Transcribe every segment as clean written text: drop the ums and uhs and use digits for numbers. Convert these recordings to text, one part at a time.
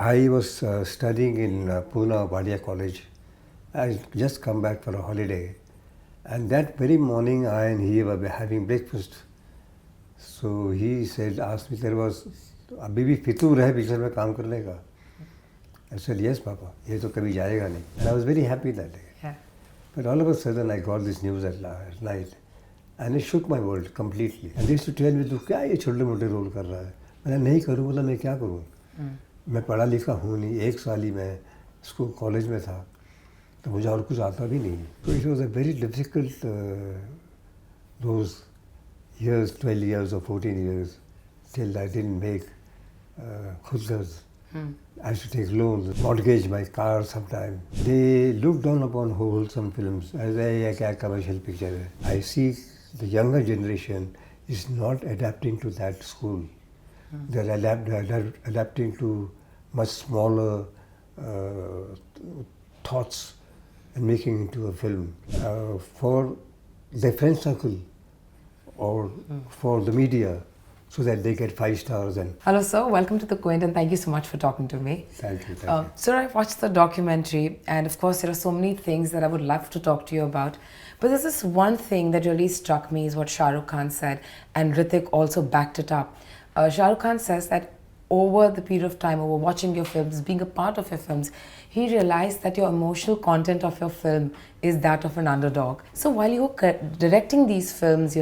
I was studying in Pune, Wadia College. I just come back for a holiday. And that very morning, I and he were having breakfast. So he said, asked me, there was, अभी भी फितूर है picture में काम करने का? I said, yes, Papa. ये तो कभी जाएगा नहीं. And I was very happy that day. Yeah. But all of a sudden, I got this news at night. And it shook my world completely. And they used to tell me, तू क्या ये छोटे मोटे role कर रहा है? मैंने नहीं करूँ बोला मैं क्या करूँ? मैं पढ़ा लिखा हूँ नहीं, एक साल ही मैं स्कूल कॉलेज में था, तो मुझे और कुछ आता भी नहीं. So it was a very difficult those years, 12 years or 14 years, till I didn't make खुद गर्ज. I used to take loans, mortgage my car sometime. They look down upon wholesome films as a commercial picture. I see the younger generation is not adapting to that school. They're adapting to much smaller thoughts and making into a film for their friend circle or for the media, so that they get 5 stars. And hello, sir. Welcome to the Quint, and thank you so much for talking to me. Thank you. Thank you. Sir, I watched the documentary, and of course, there are so many things that I would love to talk to you about. But there's this one thing that really struck me is what Shah Rukh Khan said, and Hrithik also backed it up. Shah Rukh Khan says that over the period of time, over watching your films, being a part of your films, he realized that your emotional content of your film is that of an underdog. So while you were directing these films,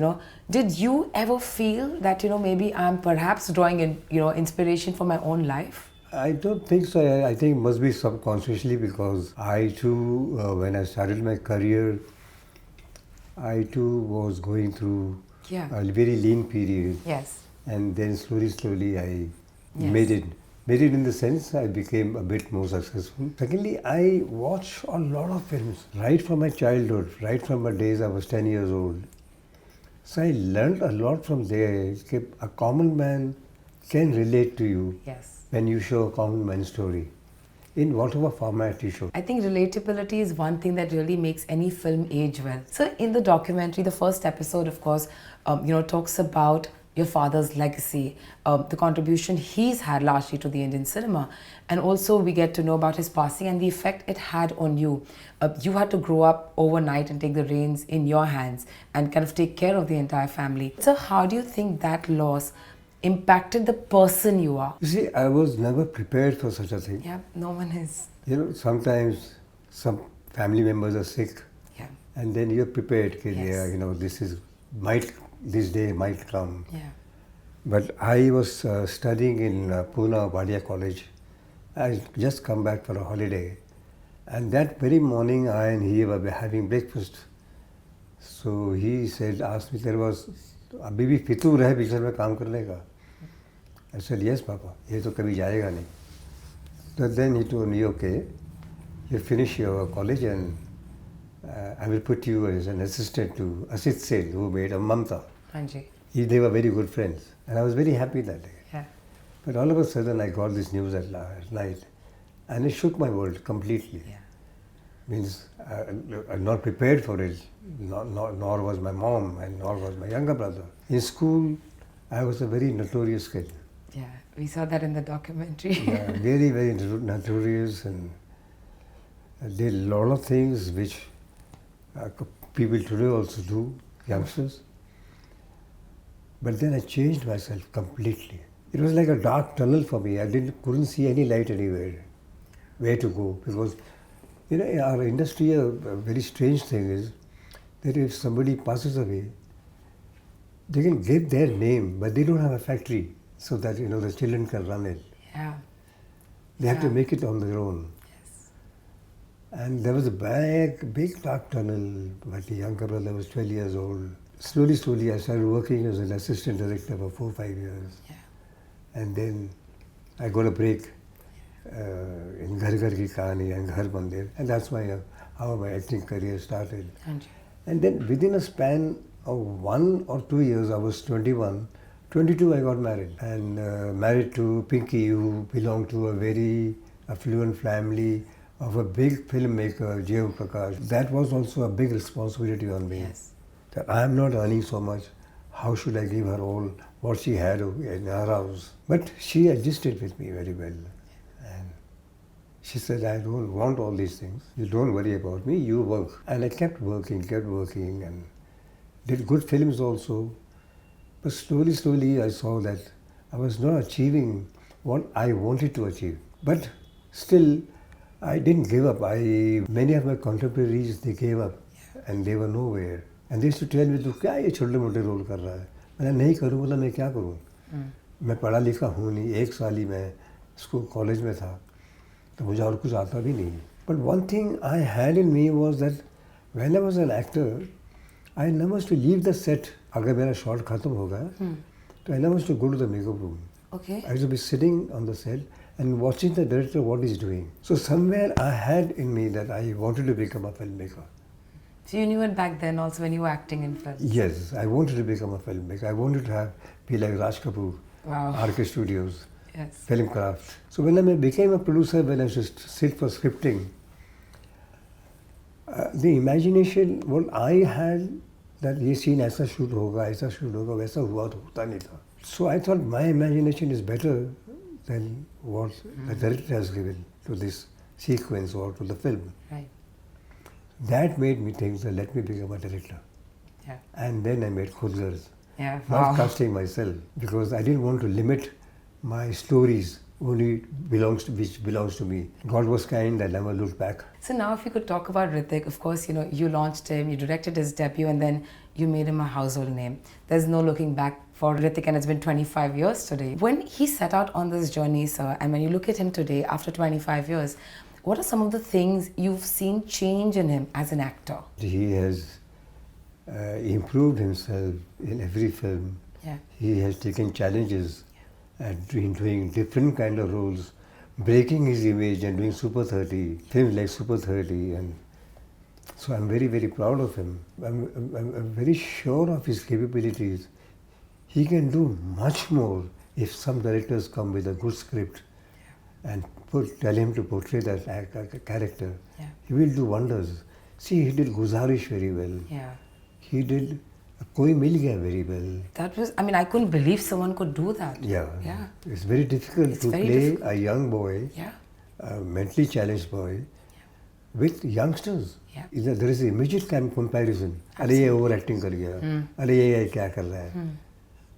did you ever feel that, maybe I'm perhaps drawing in, inspiration for my own life? I don't think so. I think it must be subconsciously, because I too, when I started my career, I too was going through a very lean period. Yes. And then slowly I made it. Made it in the sense I became a bit more successful. Secondly, I watch a lot of films right from my childhood, right from my days I was 10 years old. So I learned a lot from there. A common man can relate to you when you show a common man story, in whatever format you show. I think relatability is one thing that really makes any film age well. So in the documentary, the first episode, of course, talks about your father's legacy, the contribution he's had largely to the Indian cinema. And also we get to know about his passing and the effect it had on you. You had to grow up overnight and take the reins in your hands and kind of take care of the entire family. So how do you think that loss impacted the person you are? You see, I was never prepared for such a thing. Yeah, no one is. Sometimes some family members are sick. Yeah. And then you're prepared, this day might come. Yeah. But I was studying in Pune, Wadia College. I just come back for a holiday. And that very morning, I and he were having breakfast. So he said, asked me, there was, अभी भी फितूर है picture में काम करने का? I said, yes, Papa. ये तो कभी जाएगा नहीं. So then he told me, okay, you finish your college and I will put you as an assistant to Asit Sen, who made a Mamta. Anji. They were very good friends. And I was very happy that day. Yeah. But all of a sudden, I got this news at night. And it shook my world completely. Yeah. Means I'm not prepared for it. Nor was my mom, and nor was my younger brother. In school, I was a very notorious kid. Yeah, we saw that in the documentary. Yeah, very, very notorious, and I did a lot of things which people today also do, youngsters. But then I changed myself completely. It was like a dark tunnel for me. I couldn't see any light anywhere, where to go. Because, in our industry, a very strange thing is that if somebody passes away, they can get their name, but they don't have a factory so that, the children can run it. Yeah. They have to make it on their own. Yes. And there was a big dark tunnel. My younger brother was 12 years old. Slowly, I started working as an assistant director for 4 or 5 years. Yeah. And then I got a break in Ghar Ghar Ki Kahani and Ghar Mandir. And that's how my acting career started. Anji. And then within a span of 1 or 2 years, I was 21. 22, I got married. And married to Pinky, who belonged to a very affluent family of a big filmmaker, J.O. Prakash. That was also a big responsibility on me. Yes. That I am not earning so much. How should I give her all what she had in her house? But she adjusted with me very well. And She said, I don't want all these things. You don't worry about me, you work. And I kept working and did good films also. But slowly I saw that I was not achieving what I wanted to achieve. But still, I didn't give up. Many of my contemporaries, they gave up and they were nowhere. And they used to tell me, "तू क्या ये छोटे मोटे role कर रहा है?" मैंने नहीं करूँ बोला मैं क्या करूँ? मैं पढ़ा लिखा हूँ नहीं, 1 साल ही मैं स्कूल कॉलेज में था, तो मुझे और कुछ आता भी नहीं. But one thing I had in me was that when I was an actor, I never used to leave the set. अगर मेरा शॉट खत्म हो गया, तो I never used to go to the makeup room. Okay. I used to be sitting on the set and watching the director what he's doing. So somewhere I had in me that I wanted to become a filmmaker. So you knew it back then also when you were acting in films? Yes, I wanted to become a filmmaker. I wanted to be like Raj Kapoor, Wow. RK Studios, Yes. Filmcraft. So when I became a producer, when I used to sit for scripting, the imagination, what I had, that ये scene ऐसा shoot होगा, वैसा हुआ तो होता नहीं था. So I thought my imagination is better than what the director has given to this sequence or to the film. Right. That made me think that let me become a director. Yeah. And then I made Khud Garz. Yeah. Not Wow. casting myself, because I didn't want to limit my stories only which belongs to me. God was kind, I never looked back. So now if you could talk about Hrithik, of course, you know, you launched him, you directed his debut, and then you made him a household name. There's no looking back for Hrithik, and it's been 25 years today. When he set out on this journey, sir, and when you look at him today, after 25 years, what are some of the things you've seen change in him as an actor? He has improved himself in every film. Yeah. He has taken challenges and doing different kind of roles, breaking his image and doing Super 30, films like Super 30. And so I'm very, very proud of him. I'm very sure of his capabilities. He can do much more if some directors come with a good script and tell him to portray that character. Yeah. He will do wonders. See, he did Guzarish very well. Yeah. He did Koi Mil Gaya very well. That was, I mean, I couldn't believe someone could do that. Yeah. Yeah. It's very difficult It's to very play difficult. a young boy, Yeah. a mentally challenged boy, with youngsters. Yeah. There is an immediate comparison. अरे ये overacting कर गया. अरे ये क्या कर रहा है.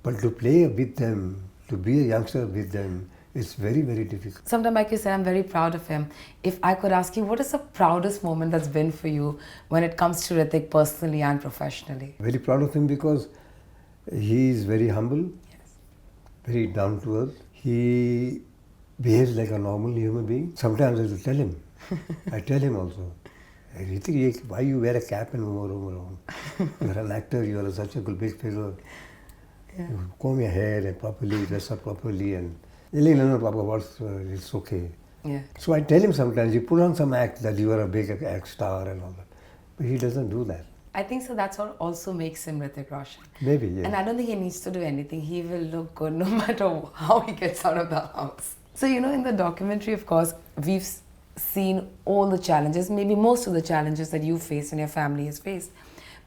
But to play with them, to be a youngster with them, it's very, very difficult. Sometimes, like you said, I'm very proud of him. If I could ask you, what is the proudest moment that's been for you when it comes to Hrithik personally and professionally? Very proud of him because he is very humble, Yes. very down to earth. He behaves like a normal human being. Sometimes I have to tell him. I tell him also, "Hey, Hrithik, why you wear a cap and move around? You're an actor, you are such a good big figure. Yeah. You comb your hair and properly, dress up properly, and no, Papa, it's okay." Yeah. So I tell him sometimes, you put on some act that you are a big act star and all that. But he doesn't do that. I think so. That's what also makes him Hrithik Roshan. Maybe, yeah. And I don't think he needs to do anything. He will look good no matter how he gets out of the house. So, you know, in the documentary, of course, we've seen all the challenges, maybe most of the challenges that you faced and your family has faced.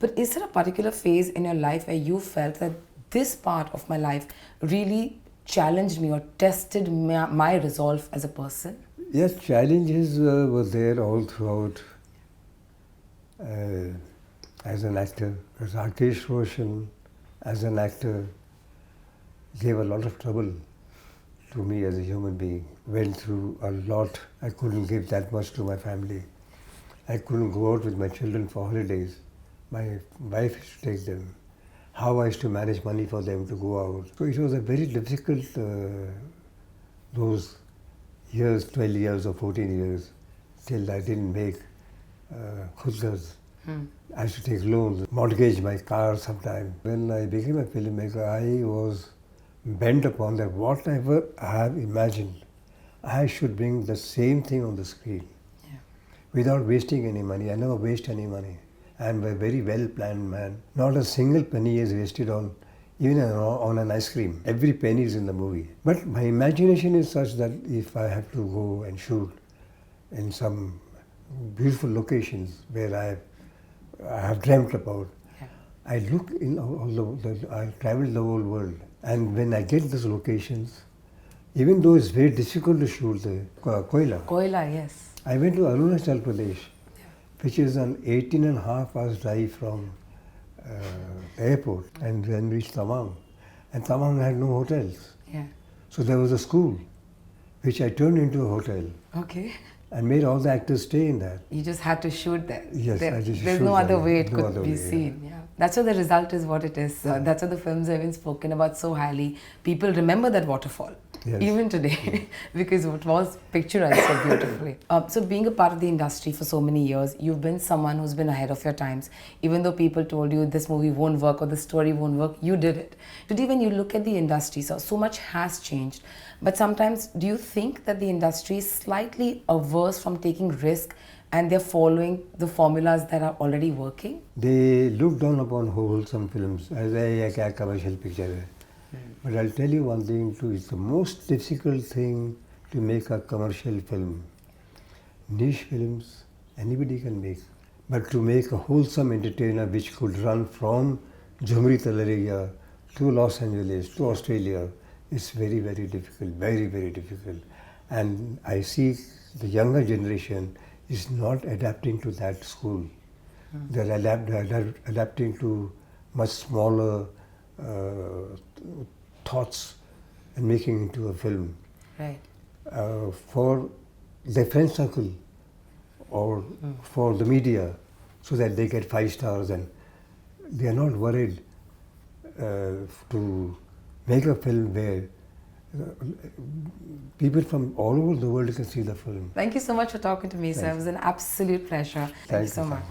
But is there a particular phase in your life where you felt that this part of my life really challenged me or tested my resolve as a person? Yes, challenges were there all throughout as an actor. Rakesh Roshan, as an actor, gave a lot of trouble to me as a human being. Went through a lot. I couldn't give that much to my family. I couldn't go out with my children for holidays. My wife used to take them. How I used to manage money for them to go out. So it was a very difficult, those years, 12 years or 14 years, till I didn't make Khud Garz. I used to take loans, mortgage my car sometime. When I became a filmmaker, I was bent upon that whatever I have imagined, I should bring the same thing on the screen. Yeah. Without wasting any money. I never waste any money. I am a very well-planned man. Not a single penny is wasted on even on an ice cream. Every penny is in the movie. But my imagination is such that if I have to go and shoot in some beautiful locations where I have dreamt about, Yeah. I look in I travel the whole world, and when I get those locations, Even though it's very difficult to shoot the Koila, Koila, yes. I went to Arunachal Pradesh, Yeah. which is an 18 and a half hours drive from the airport, and then reached Tamang. And Tamang had no hotels. Yeah. So there was a school, which I turned into a hotel Okay. and made all the actors stay in that. You just had to shoot there. Yes, I just There's shoot no other there. way it No could other be way, yeah. seen. Yeah. That's why the result is what it is. That's why the films have been spoken about so highly. People remember that waterfall. Yes. Even today, because it was picturized so beautifully. So being a part of the industry for so many years, you've been someone who's been ahead of your times. Even though people told you this movie won't work or the story won't work, you did it. Today when you look at the industry, so much has changed. But sometimes, do you think that the industry is slightly averse from taking risk and they're following the formulas that are already working? They look down upon wholesome films as a commercial picture. But I'll tell you one thing too, it's the most difficult thing to make a commercial film. Niche films, anybody can make. But to make a wholesome entertainer which could run from Jhumri Talariya to Los Angeles to Australia, it's very, very difficult, very, very difficult. And I see the younger generation is not adapting to that school. They're adapting to much smaller thoughts and making into a film. Right. For their friend circle or for the media, so that they get 5 stars, and they are not worried to make a film where people from all over the world can see the film. Thank you so much for talking to me, sir. It was an absolute pleasure. Thank you so much.